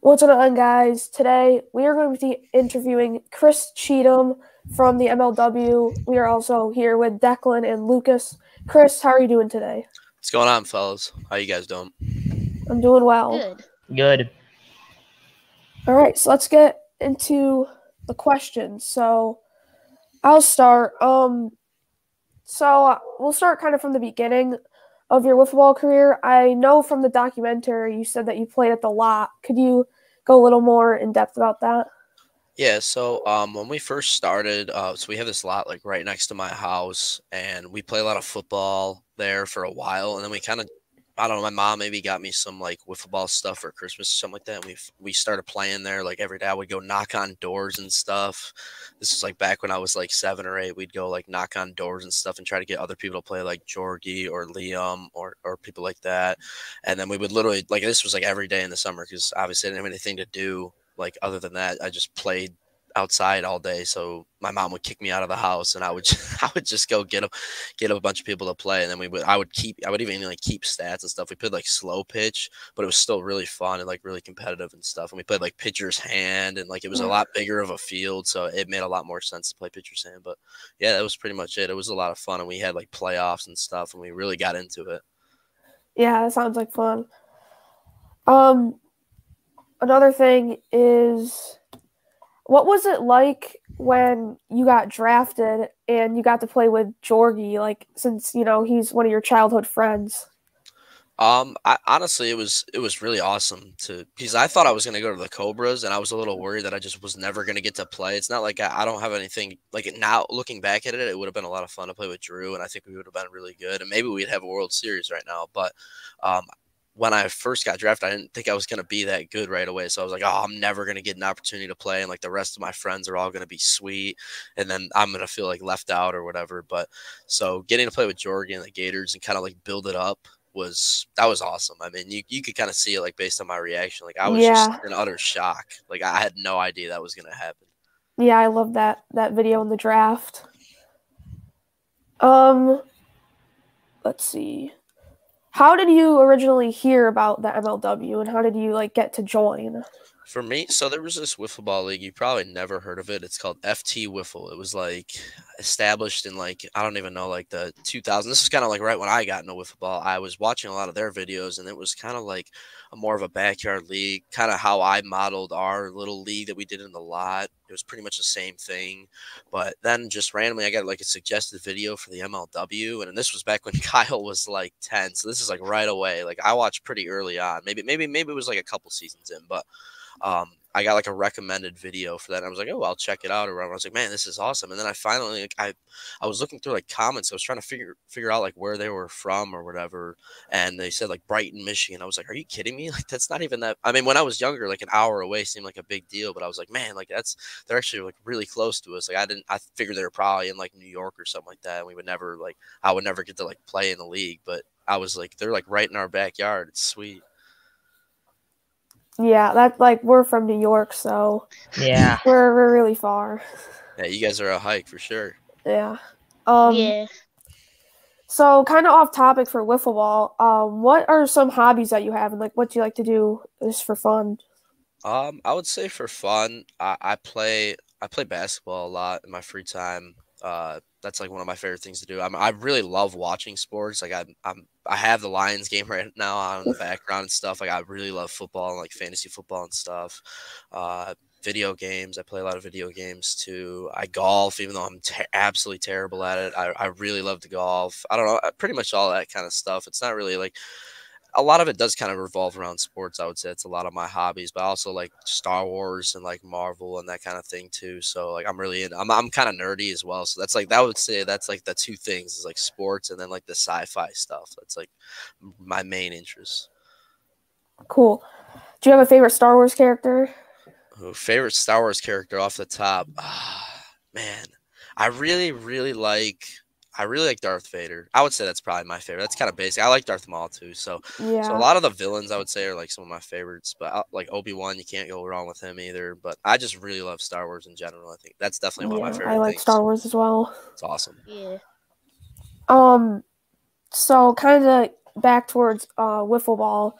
What's going on, guys? Today we are going to be interviewing Chris Cheetam from the MLW. We are also here with Declan and Lucas. Chris, how are you doing today? What's going on, fellas? How you guys doing? I'm doing well. Good. Good. All right, so let's get into the questions. So I'll start. We'll start kind of from the beginning of your wiffle ball career. I know from the documentary you said that you played at the lot. Could you go a little more in depth about that? Yeah, so when we first started, so we have this lot like right next to my house, and we play a lot of football there for a while, and then we kind of, I don't know, my mom maybe got me some like wiffle ball stuff for Christmas or something like that, and we started playing there like every day. I would go knock on doors and stuff. This was like back when I was like 7 or 8. We'd go like knock on doors and stuff and try to get other people to play like Jorgie or Liam or people like that, and then we would literally like this was like every day in the summer because obviously I didn't have anything to do. Like other than that, I just played outside all day. So my mom would kick me out of the house, and I would I would just go get a bunch of people to play, and then I would even like keep stats and stuff. We played like slow pitch, but it was still really fun and like really competitive and stuff. And we played like pitcher's hand, and like it was a lot bigger of a field, so it made a lot more sense to play pitcher's hand. But yeah, that was pretty much it. It was a lot of fun, and we had like playoffs and stuff, and we really got into it. Yeah, that sounds like fun. Another thing is, what was it like when you got drafted and you got to play with Jorgie? Like, since he's one of your childhood friends. Honestly, it was really awesome because I thought I was gonna go to the Cobras, and I was a little worried that I just was never gonna get to play. It's not like I don't have anything like now. Looking back at it, it would have been a lot of fun to play with Drew, and I think we would have been really good, and maybe we'd have a World Series right now. But when I first got drafted, I didn't think I was going to be that good right away. So I was like, oh, I'm never going to get an opportunity to play. And like the rest of my friends are all going to be sweet. And then I'm going to feel like left out or whatever. But so getting to play with Jorgie and the Gators and kind of like build it up was awesome. I mean, you could kind of see it like based on my reaction. Like I was just in utter shock. Like I had no idea that was going to happen. Yeah, I love that video in the draft. Let's see. How did you originally hear about the MLW, and how did you like get to join? For me, so there was this wiffle ball league. You probably never heard of it. It's called FT Wiffle. It was like established in like I don't even know like the 2000. This is kind of like right when I got into wiffle ball. I was watching a lot of their videos, and it was kind of like more of a backyard league, kind of how I modeled our little league that we did in the lot. It was pretty much the same thing, but then just randomly I got like a suggested video for the MLW, and this was back when Kyle was like 10. So this is like right away. Like I watched pretty early on. Maybe it was like a couple seasons in, but I got like a recommended video for that. And I was like, oh, I'll check it out or whatever. I was like, man, this is awesome. And then I finally, like, I was looking through like comments. I was trying to figure out like where they were from or whatever. And they said like Brighton, Michigan. I was like, are you kidding me? Like, that's not even that. I mean, when I was younger, like an hour away seemed like a big deal, but I was like, man, like they're actually like really close to us. Like I figured they were probably in like New York or something like that. And I would never get to like play in the league, but I was like, they're like right in our backyard. It's sweet. Yeah, that's like we're from New York, so yeah, we're really far. Yeah, you guys are a hike for sure. Yeah. Yeah. So kind of off topic for wiffle ball. What are some hobbies that you have, and like what do you like to do just for fun? I would say for fun, I play basketball a lot in my free time. That's like one of my favorite things to do. I really love watching sports. Like I have the Lions game right now on in the background and stuff. Like I really love football and like fantasy football and stuff. Video games. I play a lot of video games too. I golf, even though I'm absolutely terrible at it. I really love to golf. I don't know, pretty much all that kind of stuff. It's not really like a lot of it does kind of revolve around sports. I would say it's a lot of my hobbies, but I also like Star Wars and like Marvel and that kind of thing too. So like I'm kind of nerdy as well. So that's like I would say that's like the two things is like sports and then like the sci-fi stuff. That's like my main interest. Cool. Do you have a favorite Star Wars character? Favorite Star Wars character off the top? Man, I really like Darth Vader. I would say that's probably my favorite. That's kind of basic. I like Darth Maul too. So a lot of the villains I would say are like some of my favorites. But like Obi-Wan, you can't go wrong with him either. But I just really love Star Wars in general. I think that's definitely one of my favorite I like things. Star Wars as well. It's awesome. Yeah. So kind of back towards wiffle ball.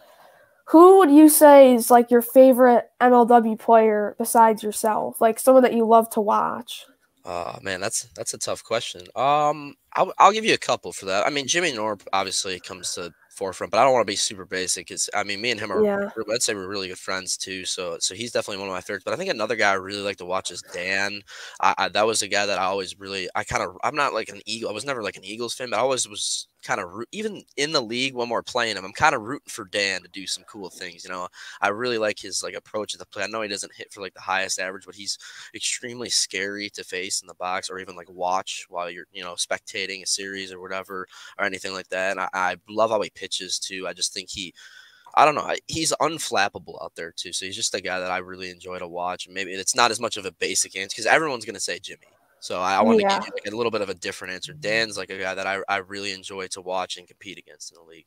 Who would you say is like your favorite MLW player besides yourself? Like someone that you love to watch? Oh man, that's a tough question. I'll give you a couple for that. I mean, Jimmy Norp obviously comes to forefront, but I don't want to be super basic. Cause I mean, me and him are, Yeah. I'd say we're really good friends too. So he's definitely one of my favorites. But I think another guy I really like to watch is Dan. That was a guy that I always really, I'm not like an Eagle. I was never like an Eagles fan, but I always was kind of even in the league when we're playing him. I'm kind of rooting for Dan to do some cool things. I really like his like approach to the play. I know he doesn't hit for like the highest average, but he's extremely scary to face in the box or even like watch while you're spectating a series or whatever or anything like that. And I love how he pitches too. I just think I don't know, he's unflappable out there too. So he's just a guy that I really enjoy to watch. And maybe it's not as much of a basic answer because everyone's going to say Jimmy. So I want to give Yeah. you like a little bit of a different answer. Dan's like a guy that I really enjoy to watch and compete against in the league.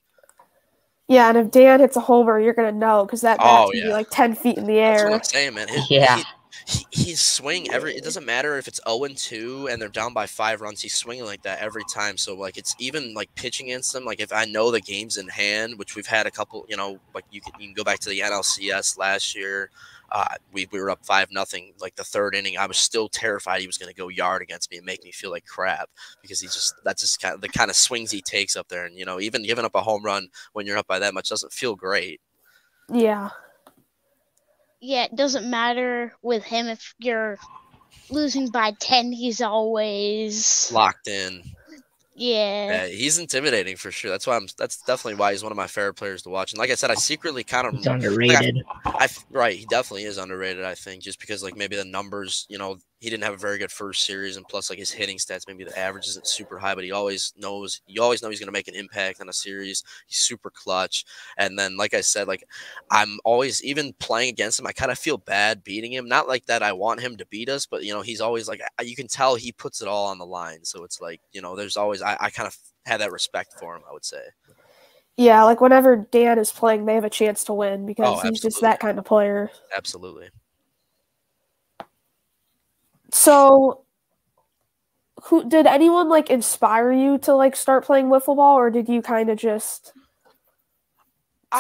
Yeah, and if Dan hits a homer, you're gonna know because that bat's Oh gonna be yeah, like 10 feet in the that's what I'm air. saying, man. Yeah. He's swing it doesn't matter if it's 0-2 and they're down by 5 runs, he's swinging like that every time. So like it's even like pitching against them, like if I know the game's in hand, which we've had a couple, like you can go back to the NLCS last year. We were up 5-0 like the third inning. I was still terrified he was going to go yard against me and make me feel like crap because that's just kind of the kind of swings he takes up there. And even giving up a home run when you're up by that much doesn't feel great. Yeah. Yeah, it doesn't matter with him if you're losing by 10. He's always Locked in. Yeah. Yeah, he's intimidating for sure. That's definitely why he's one of my favorite players to watch. And like I said, I secretly kind of He's underrated. right, he definitely is underrated, I think, just because like maybe the numbers, he didn't have a very good first series, and plus like his hitting stats, maybe the average isn't super high, but you always know he's going to make an impact on a series. He's super clutch. And then like I said, like I'm always, even playing against him, I kind of feel bad beating him. Not like that I want him to beat us, but he's always like, you can tell he puts it all on the line. So it's like, there's always, I kind of have that respect for him, I would say. Yeah, like whenever Dan is playing, they have a chance to win because he's just that kind of player. Absolutely. So, who did anyone like inspire you to like start playing wiffle ball, or did you kind of just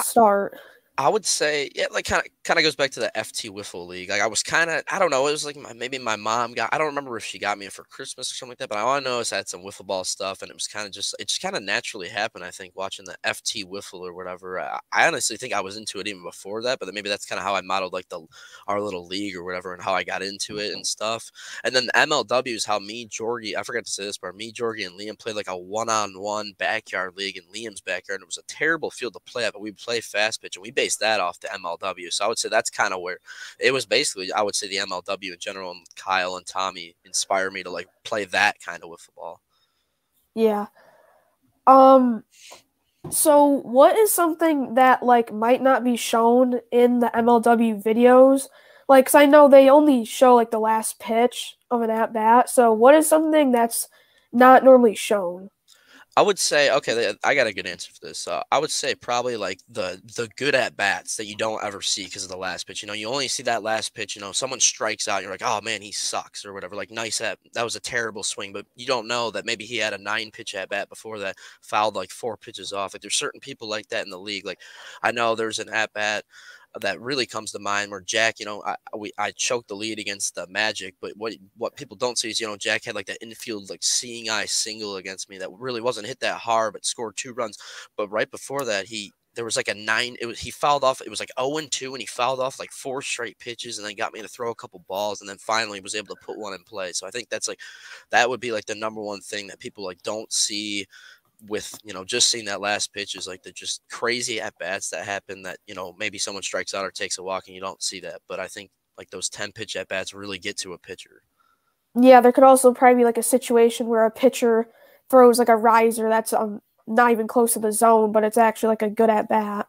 start? I would say, yeah, like kind of goes back to the FT Wiffle League. Like I was I don't know, it was like maybe my mom I don't remember if she got me it for Christmas or something like that, but all I know is I had some wiffle ball stuff, and it just kind of naturally happened. I think watching the FT Wiffle or whatever. I honestly think I was into it even before that, but then maybe that's kind of how I modeled like our little league or whatever, and how I got into it and stuff. And then the MLW is how me, Jorgie, I forgot to say this part, me, Jorgie, and Liam played like a one-on-one backyard league in Liam's backyard, and it was a terrible field to play at, but we play fast pitch, and we based that off the MLW. So I would say that's kind of where it was basically, I would say the MLW in general, and Kyle and Tommy inspired me to like play that kind of wiffle ball. Yeah. So what is something that like might not be shown in the MLW videos? Like, 'cause I know they only show like the last pitch of an at bat. So what is something that's not normally shown? I would say, okay, I got a good answer for this. I would say probably like the good at bats that you don't ever see because of the last pitch. You only see that last pitch. Someone strikes out, you're like, oh man, he sucks or whatever. Like that was a terrible swing, but you don't know that maybe he had a 9-pitch at bat before that, fouled like 4 pitches off. Like there's certain people like that in the league. Like I know there's an at bat that really comes to mind where Jack, I choked the lead against the Magic, but what people don't see is, Jack had like that infield, like seeing eye single against me that really wasn't hit that hard, but scored 2 runs. But right before that, there was like a 9, he fouled off, it was like 0-2, and he fouled off like 4 straight pitches and then got me to throw a couple balls, and then finally was able to put one in play. So I think that would be like the number one thing that people like don't see with just seeing that last pitch, is like the just crazy at bats that happen that maybe someone strikes out or takes a walk and you don't see that. But I think like those 10-pitch at bats really get to a pitcher. Yeah, there could also probably be like a situation where a pitcher throws like a riser that's not even close to the zone, but it's actually like a good at bat.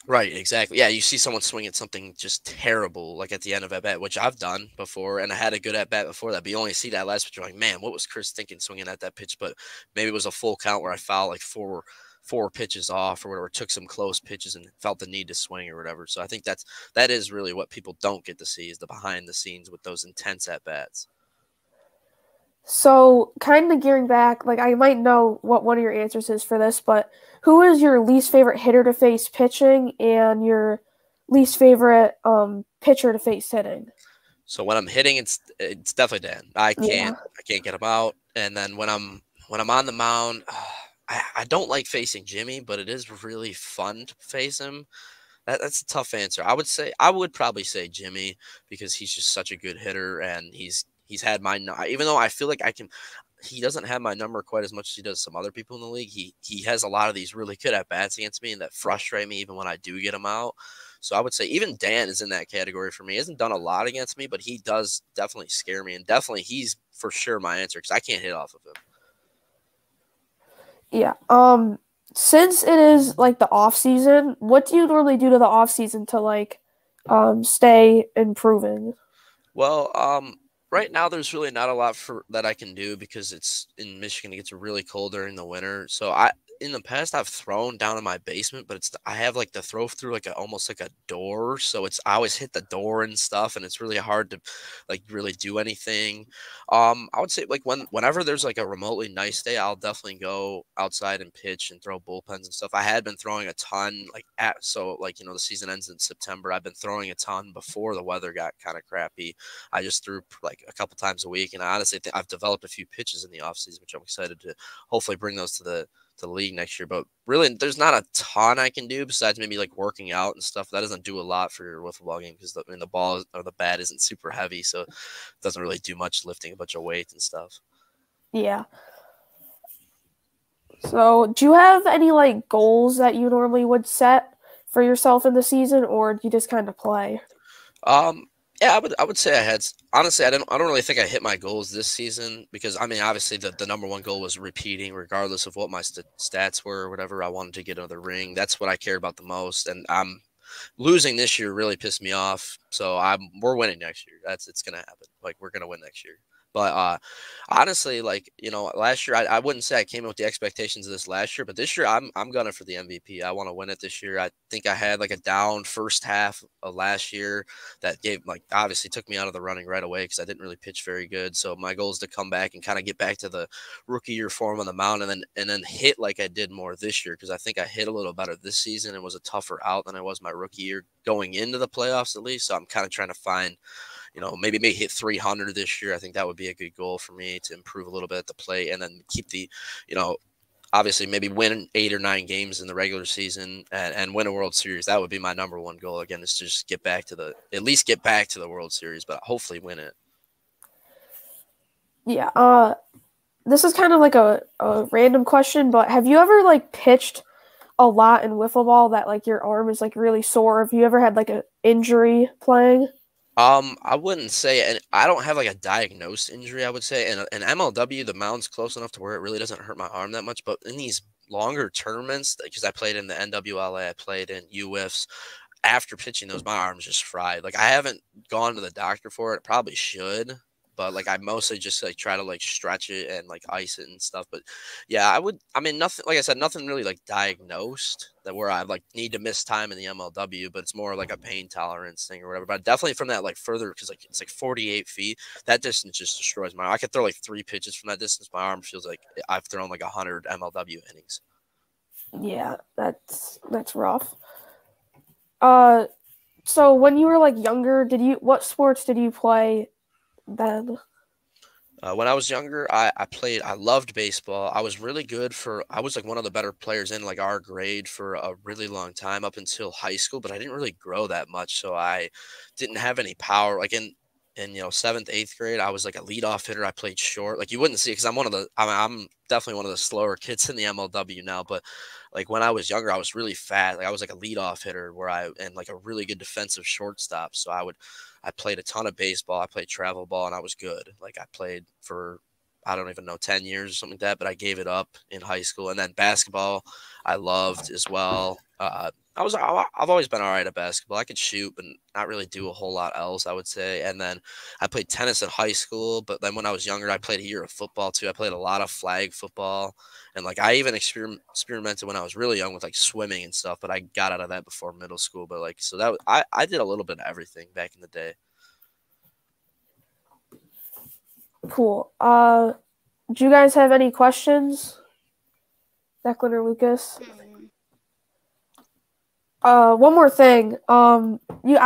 Right, exactly. Yeah, you see someone swing at something just terrible, like at the end of at bat, which I've done before, and I had a good at bat before that. But you only see that last pitch, you're like, man, what was Chris thinking swinging at that pitch? But maybe it was a full count where I fouled like four pitches off or whatever, took some close pitches and felt the need to swing or whatever. So I think that is really what people don't get to see, is the behind the scenes with those intense at bats. So, kind of gearing back, like I might know what one of your answers is for this, but who is your least favorite hitter to face pitching and your least favorite pitcher to face hitting? So when I'm hitting, it's definitely Dan. I Yeah. can't get him out. And then when I'm on the mound, I don't like facing Jimmy, but it is really fun to face him. That's a tough answer. I would probably say Jimmy because he's just such a good hitter and he's had even though I feel like he doesn't have my number quite as much as he does some other people in the league. He has a lot of these really good at bats against me and that frustrate me even when I do get him out. So I would say even Dan is in that category for me. He hasn't done a lot against me, but he does definitely scare me, and definitely he's for sure my answer because I can't hit off of him. Yeah. Since it is like the off season, what do you normally do to the off season to like stay improving? Well, right now there's really not a lot for that I can do because it's in Michigan. It gets really cold during the winter. So in the past I've thrown down in my basement, but I have like the throw through like almost like a door. So I always hit the door and stuff, and it's really hard to like really do anything. I would say like whenever there's like a remotely nice day, I'll definitely go outside and pitch and throw bullpens and stuff. I had been throwing a ton the season ends in September. I've been throwing a ton before the weather got kind of crappy. I just threw like a couple times a week, and I honestly think I've developed a few pitches in the offseason, which I'm excited to hopefully bring those to the league next year. But really, there's not a ton I can do besides maybe like working out and stuff. That doesn't do a lot for your wiffle ball game because the ball or the bat isn't super heavy, so it doesn't really do much lifting a bunch of weight and stuff. Yeah. So, do you have any like goals that you normally would set for yourself in the season, or do you just kind of play? Yeah, I would say I had honestly I don't really think I hit my goals this season because I mean obviously the number one goal was repeating regardless of what my stats were or whatever. I wanted to get another ring. That's what I care about the most, and I'm losing this year really pissed me off. So we're winning next year. It's gonna happen. Like we're gonna win next year. But honestly, like last year I wouldn't say I came in with the expectations of this last year, but this year I'm gunning for the MVP. I want to win it this year. I think I had like a down first half of last year that gave like obviously took me out of the running right away because I didn't really pitch very good. So my goal is to come back and kind of get back to the rookie year form on the mound and then hit like I did more this year because I think I hit a little better this season and was a tougher out than I was my rookie year going into the playoffs at least. So I'm kind of trying to find maybe hit 300 this year. I think that would be a good goal for me to improve a little bit at the plate and then keep obviously maybe win 8 or 9 games in the regular season and win a World Series. That would be my number one goal. Again, is to just at least get back to the World Series, but hopefully win it. Yeah. This is kind of like a random question, but have you ever like pitched a lot in wiffle ball that like your arm is like really sore? Have you ever had like an injury playing? I wouldn't say, and I don't have like a diagnosed injury. I would say, and in MLW, the mound's close enough to where it really doesn't hurt my arm that much. But in these longer tournaments, because I played in the NWLA, I played in UWIFs. After pitching those, my arm's just fried. Like I haven't gone to the doctor for it. Probably should, but like I mostly just like try to like stretch it and like ice it and stuff. But yeah, I mean, nothing. Like I said, nothing really like diagnosed that where I like need to miss time in the MLW. But it's more like a pain tolerance thing or whatever. But definitely from that like further because like it's like 48 feet. That distance just destroys my arm. I could throw like 3 pitches from that distance. My arm feels like I've thrown like 100 MLW innings. Yeah, that's rough. So when you were like younger, what sports did you play then? When I was younger, I loved baseball. I was really good I was like one of the better players in like our grade for a really long time up until high school, but I didn't really grow that much. So I didn't have any power. Like in 7th, 8th grade, I was like a leadoff hitter. I played short. Like you wouldn't see it because I'm definitely one of the slower kids in the MLW now. But like when I was younger, I was really fast. Like I was like a leadoff hitter and like a really good defensive shortstop. So I played a ton of baseball. I played travel ball, and I was good. Like I played for I don't even know 10 years or something like that, but I gave it up in high school. And then basketball, I loved as well. I've always been all right at basketball. I could shoot, but not really do a whole lot else, I would say. And then I played tennis in high school, but then when I was younger, I played a year of football too. I played a lot of flag football, and like I even experimented when I was really young with like swimming and stuff. But I got out of that before middle school. But like so that I did a little bit of everything back in the day. Cool. Do you guys have any questions? Declan or Lucas? One more thing. I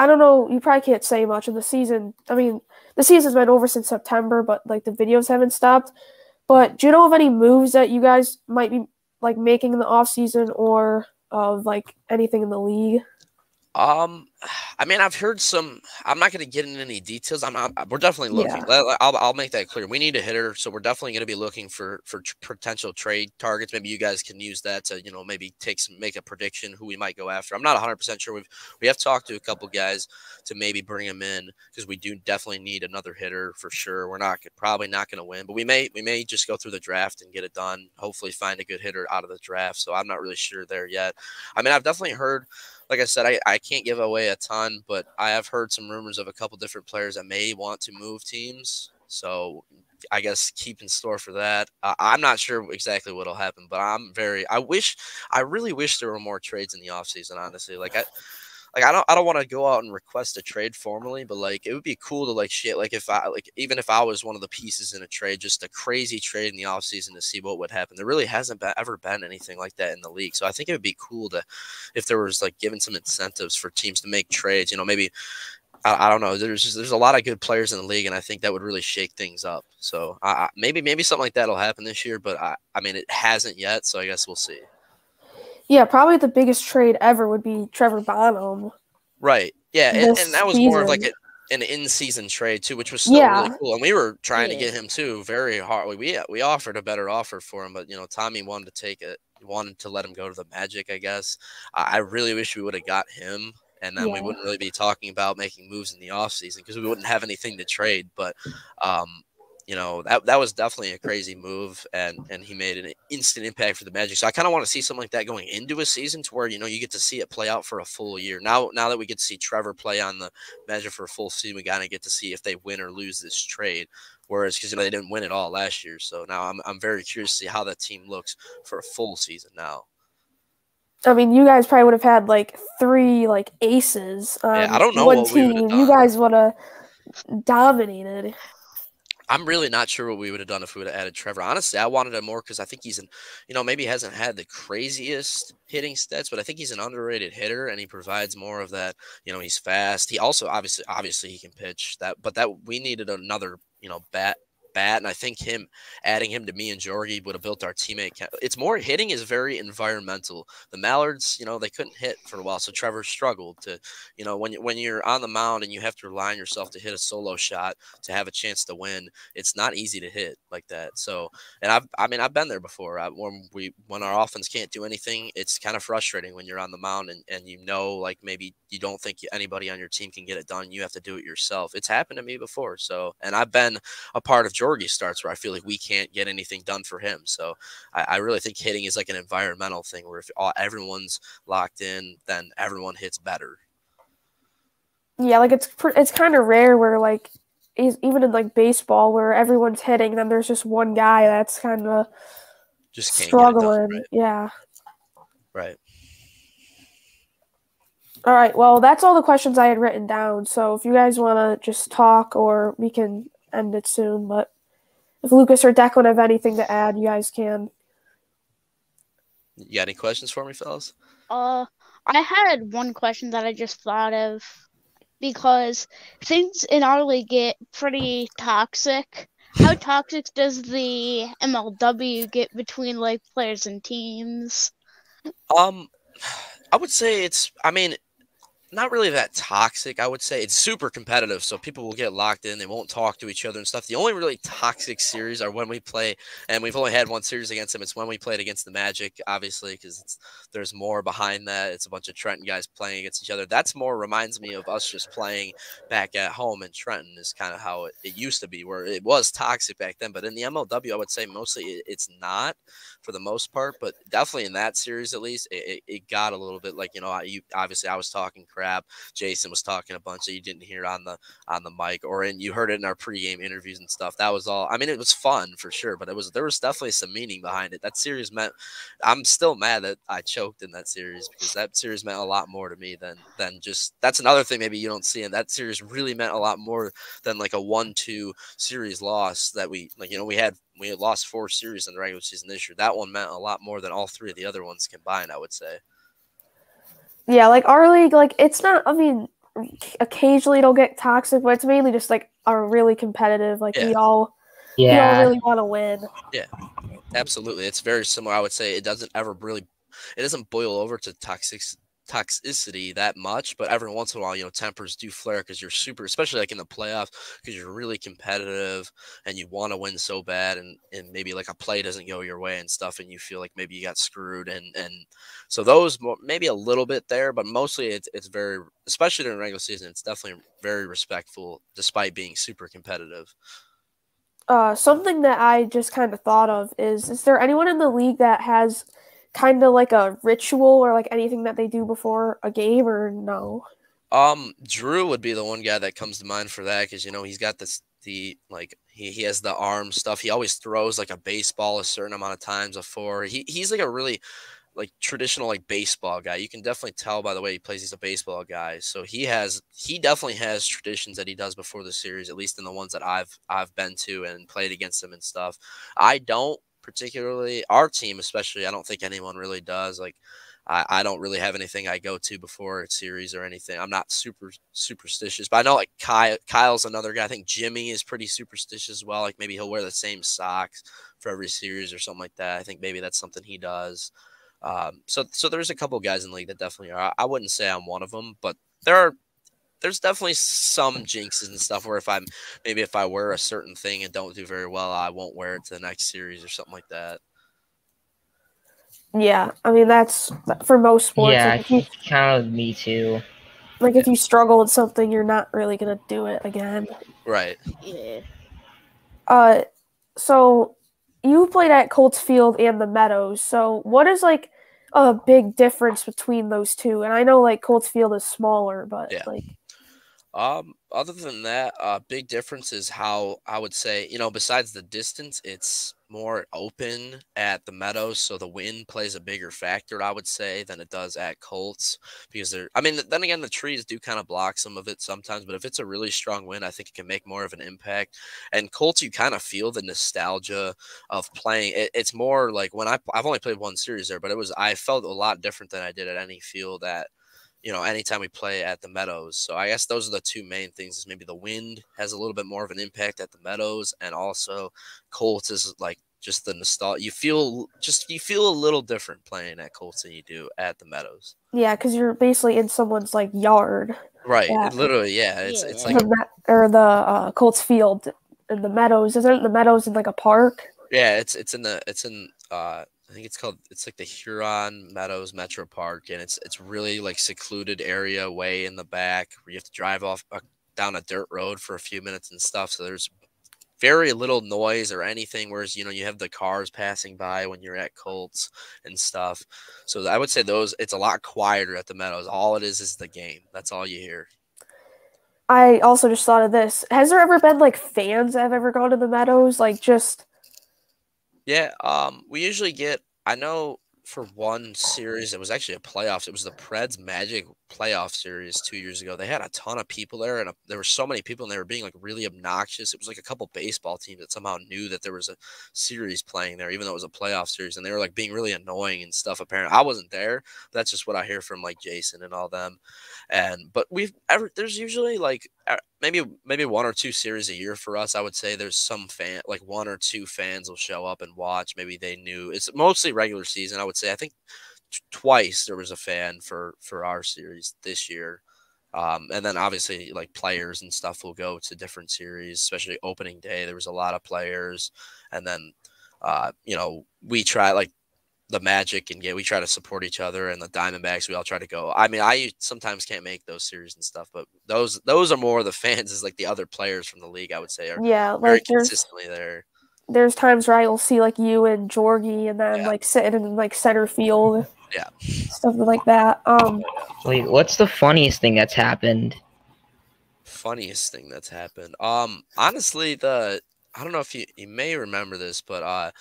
don't know, you probably can't say much in the season. I mean, the season's been over since September, but like the videos haven't stopped. But do you know of any moves that you guys might be like making in the off season or of like anything in the league? I mean, I've heard some. I'm not going to get into any details. We're definitely looking. Yeah. I'll make that clear. We need a hitter, so we're definitely going to be looking for potential trade targets. Maybe you guys can use that to maybe make a prediction who we might go after. I'm not 100% sure. We have talked to a couple guys to maybe bring them in because we do definitely need another hitter for sure. We're probably not going to win, but we may just go through the draft and get it done. Hopefully, find a good hitter out of the draft. So I'm not really sure there yet. I mean, I've definitely heard. Like I said, I can't give away a ton, but I have heard some rumors of a couple different players that may want to move teams. So I guess keep in store for that. I'm not sure exactly what'll happen, but I really wish there were more trades in the offseason, honestly. I don't want to go out and request a trade formally, but like it would be cool to even if I was one of the pieces in a trade, just a crazy trade in the offseason to see what would happen. There really hasn't ever been anything like that in the league. So I think it would be cool if there was like given some incentives for teams to make trades, maybe I don't know. There's a lot of good players in the league, and I think that would really shake things up. So maybe something like that will happen this year, but I mean it hasn't yet. So I guess we'll see. Yeah, probably the biggest trade ever would be Trevor Bonham. Right. Yeah, and that was more of like an in-season trade too, which was still really cool. And we were trying to get him too, very hard. We offered a better offer for him, but Tommy wanted to take it. He wanted to let him go to the Magic, I guess. I really wish we would have got him, and then we wouldn't really be talking about making moves in the offseason because we wouldn't have anything to trade. But that was definitely a crazy move, and he made an instant impact for the Magic. So I kind of want to see something like that going into a season to where, you get to see it play out for a full year. Now that we get to see Trevor play on the Magic for a full season, we kind of get to see if they win or lose this trade. Whereas, because they didn't win it all last year. So now I'm very curious to see how that team looks for a full season now. I mean, you guys probably would have had like 3 like aces on I don't know one what team. we would have done. You guys would have dominated. I'm really not sure what we would have done if we would have added Trevor. Honestly, I wanted him more because I think he's maybe hasn't had the craziest hitting stats, but I think he's an underrated hitter and he provides more of that. He's fast. He also obviously he can pitch but we needed another, bat. And I think adding him to me and Jorgie would have built our teammate. It's more hitting is very environmental. The Mallards, they couldn't hit for a while, so Trevor struggled to, when you're on the mound and you have to rely on yourself to hit a solo shot to have a chance to win. It's not easy to hit like that. So, and I've been there before. When our offense can't do anything, it's kind of frustrating when you're on the mound and like maybe you don't think anybody on your team can get it done. You have to do it yourself. It's happened to me before. So, and I've been a part of Jorgie starts where I feel like we can't get anything done for him. So I really think hitting is like an environmental thing where if everyone's locked in, then everyone hits better. Yeah, like it's kind of rare where like even in like baseball where everyone's hitting, then there's just one guy that's kind of just can't struggling. Get it done, right? Yeah. Right. All right. Well, that's all the questions I had written down. So if you guys want to just talk, or we can end it soon, but if Lucas or Declan have anything to add, you guys can. You got any questions for me, fellas? I had one question that I just thought of because things in our league get pretty toxic. How toxic does the MLW get between like players and teams? I would say not really that toxic. I would say it's super competitive, so people will get locked in. They won't talk to each other and stuff. The only really toxic series are when we play, and we've only had one series against them. It's when we played against the Magic, obviously, because there's more behind that. It's a bunch of Trenton guys playing against each other. That's more reminds me of us just playing back at home in Trenton is kind of how it used to be, where it was toxic back then. But in the MLW, I would say mostly it's not for the most part, but definitely in that series, at least, it got a little bit like, obviously I was talking crap crap. Jason was talking a bunch that you didn't hear on the mic, or you heard it in our pregame interviews and stuff. That was all. I mean, it was fun for sure, but there was definitely some meaning behind it. That series meant. I'm still mad that I choked in that series, because that series meant a lot more to me than just. That's another thing maybe you don't see, and that series really meant a lot more than like a 1-2 series loss that we had lost 4 series in the regular season this year. That one meant a lot more than all 3 of the other ones combined, I would say. Yeah, like our league, like it's not. I mean, occasionally it'll get toxic, but it's mainly just like are really competitive. Like we all really want to win. Yeah, absolutely. It's very similar. I would say it doesn't boil over to toxicity that much, but every once in a while, tempers do flare because you're especially like in the playoffs, because you're really competitive and you want to win so bad, and maybe like a play doesn't go your way and stuff, and you feel like maybe you got screwed, and so those maybe a little bit there, but mostly it's very, especially during regular season, it's definitely very respectful despite being super competitive. Something that I just kind of thought of is there anyone in the league that has kind of like a ritual or like anything that they do before a game, or no? Drew would be the one guy that comes to mind for that, because he's got he has the arm stuff. He always throws like a baseball a certain amount of times before. He's like a really like traditional like baseball guy. You can definitely tell by the way he plays. He's a baseball guy, so he definitely has traditions that he does before the series, at least in the ones that I've been to and played against him and stuff. I don't particularly, our team especially, I don't think anyone really does. Like I don't really have anything I go to before a series or anything. I'm not super superstitious, but I know like Kyle's another guy. I think Jimmy is pretty superstitious as well. Like maybe he'll wear the same socks for every series or something like that. I think maybe that's something he does. So there's a couple guys in the league that definitely are. I wouldn't say I'm one of them, but there's definitely some jinxes and stuff where if I wear a certain thing and don't do very well, I won't wear it to the next series or something like that. Yeah, I mean that's for most sports. Yeah, like it's kind of me too. Like if you struggle in something, you're not really gonna do it again. Right. Yeah. So you played at Colts Field and the Meadows. So what is like a big difference between those two? And I know like Colts Field is smaller, but like other than that, big difference is how I would say, besides the distance, it's more open at the Meadows, so the wind plays a bigger factor, I would say, than it does at Colts, because then again, the trees do kind of block some of it sometimes, but if it's a really strong wind, I think it can make more of an impact. And Colts, you kind of feel the nostalgia of playing. It's more like when I've only played one series there, but I felt a lot different than I did at any field at anytime we play at the Meadows. So I guess those are the two main things, is maybe the wind has a little bit more of an impact at the Meadows, and also Colts is like just the nostalgia. You feel a little different playing at Colts than you do at the Meadows. Yeah, because you're basically in someone's like yard. Right. Literally, yeah. It's like the Colts Field in the Meadows. Isn't the Meadows in like a park? Yeah, it's in I think it's like the Huron Meadows Metro Park, and it's really like secluded area way in the back where you have to drive off down a dirt road for a few minutes and stuff. So there's very little noise or anything, whereas you have the cars passing by when you're at Colts and stuff. So I would say it's a lot quieter at the Meadows. All it is the game. That's all you hear. I also just thought of this. Has there ever been like fans that have ever gone to the Meadows? Like just Yeah, we usually get, I know for one series, it was actually a playoffs. It was the Preds Magic playoff series 2 years ago. They had a ton of people there, and there were so many people, and they were being like really obnoxious. It was like a couple baseball teams that somehow knew that there was a series playing there, even though it was a playoff series, and they were like being really annoying and stuff. Apparently, I wasn't there. But that's just what I hear from like Jason and all them. But there's usually like maybe 1 or 2 series a year for us. I would say there's some like 1 or 2 fans will show up and watch. Maybe they knew. It's mostly regular season, I would say. I think twice there was a fan for our series this year. And then obviously like players and stuff will go to different series, especially opening day. There was a lot of players. And then, we try like the Magic and we try to support each other, and the Diamondbacks, we all try to go. I mean, I sometimes can't make those series and stuff, but those are more the fans, is like the other players from the league, I would say, are very consistently there. There's times where I will see like you and Jorgie and then like sitting in like center field. Yeah. Stuff like that. Wait, what's the funniest thing that's happened? Funniest thing that's happened. Honestly, I don't know if you may remember this, but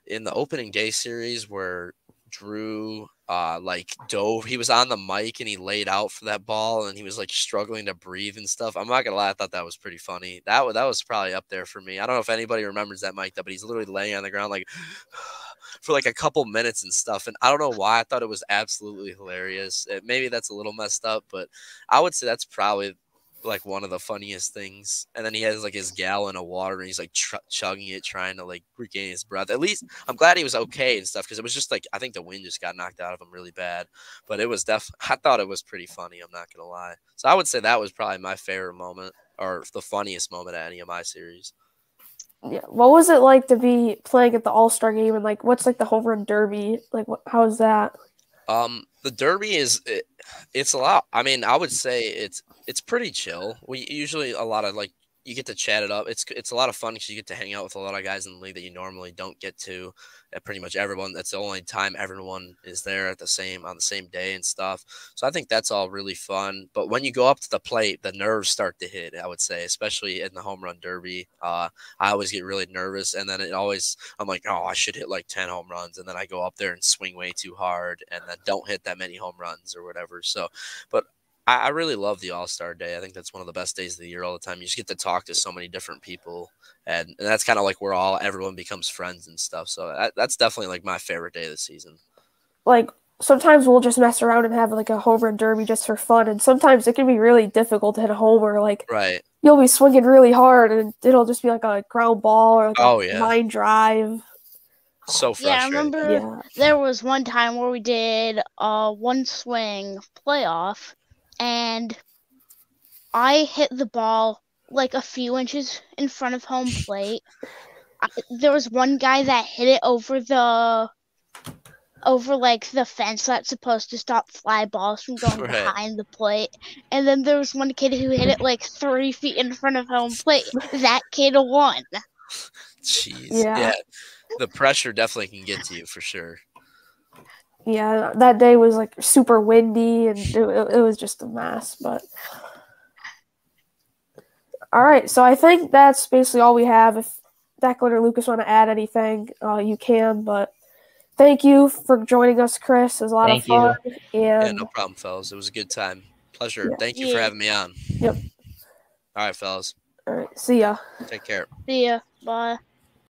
in the opening day series where Drew like dove, he was on the mic and he laid out for that ball and he was like struggling to breathe and stuff. I'm not gonna lie, I thought that was pretty funny. That was probably up there for me. I don't know if anybody remembers that mic, but he's literally laying on the ground like for like a couple minutes and stuff. And I don't know why I thought it was absolutely hilarious. Maybe that's a little messed up, but I would say that's probably like one of the funniest things. And then he has like his gallon of water and he's like chugging it, trying to like regain his breath. At least I'm glad he was okay and stuff because it was just like I think the wind just got knocked out of him really bad. But it was I thought it was pretty funny. I'm not gonna lie. So I would say that was probably my favorite moment or the funniest moment at any of my series. Yeah. What was it like to be playing at the All-Star game and like what's like the home run derby? Like how is that? The derby it's a lot. I mean, I would say it's pretty chill. We usually a lot of like you get to chat it up. It's a lot of fun because you get to hang out with a lot of guys in the league that you normally don't get to. Pretty much everyone. That's the only time everyone is there on the same day and stuff. So I think that's all really fun. But when you go up to the plate, the nerves start to hit. I would say, especially in the home run derby. I always get really nervous, and then I'm like, oh, I should hit like 10 home runs, and then I go up there and swing way too hard, and then don't hit that many home runs or whatever. So, but I really love the All-Star Day. I think that's one of the best days of the year all the time. You just get to talk to so many different people, and that's kind of like where everyone becomes friends and stuff. So that's definitely like my favorite day of the season. Like sometimes we'll just mess around and have like a home run derby just for fun, and sometimes it can be really difficult to hit a homer. Like right, you'll be swinging really hard, and it'll just be like a ground ball or like a line drive. So frustrating. Yeah, I remember there was one time where we did one swing playoff. And I hit the ball like a few inches in front of home plate. There was one guy that hit it over like the fence that's supposed to stop fly balls from going behind the plate. And then there was one kid who hit it like 3 feet in front of home plate. That kid won. Jeez. Yeah. The pressure definitely can get to you for sure. Yeah, that day was like super windy and it was just a mess. But all right, so I think that's basically all we have. If Declan or Lucas want to add anything, you can. But thank you for joining us, Chris. It was a lot of fun. Yeah, no problem, fellas. It was a good time. Pleasure. Yeah. Thank you for having me on. Yep. All right, fellas. All right. See ya. Take care. See ya. Bye.